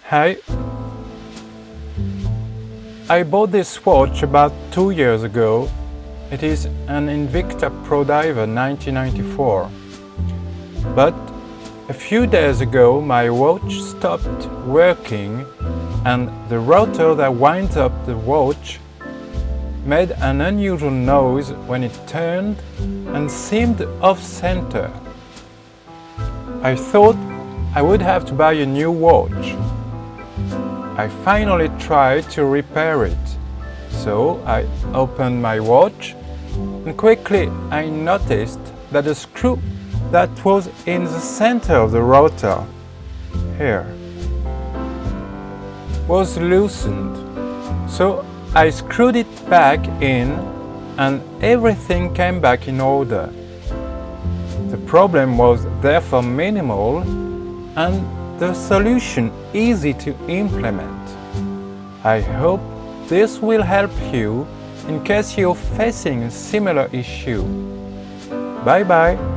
Hi. I bought this watch about 2 years ago. It is an Invicta Pro Diver 1994. But a few days ago my watch stopped working and the rotor that winds up the watch made an unusual noise when it turned and seemed off-center. I thought I would have to buy a new watch. I finally tried to repair it, so I opened my watch and quickly I noticed that the screw that was in the center of the rotor, here, was loosened. So I screwed it back in and everything came back in order. The problem was therefore minimal and the solution easy to implement. I hope this will help you in case you're facing a similar issue. Bye bye!